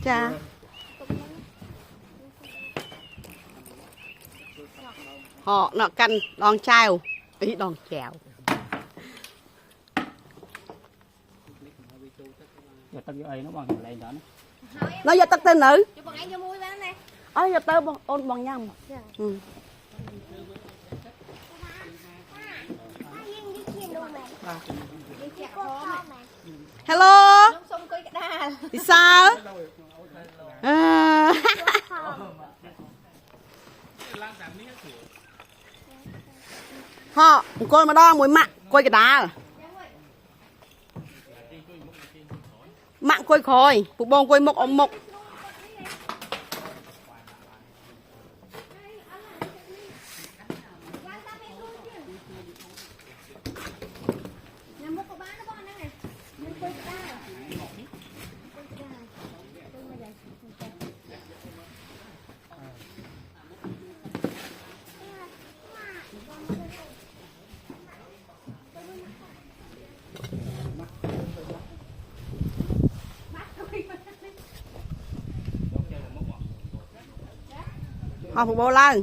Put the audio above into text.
Chà. Họ nọ căn đòn treo, ý đòn chèo. Nó giờ tắt tên nữ. Ôi giờ tớ ôn bằng nhầm. Ừ. Hello. Thì sao? À. Họ, con mà đo mùi mặn, coi cái đá. Mặn coi khôi, phụ bông coi mộc ống mộc. Họ phụ bông lên.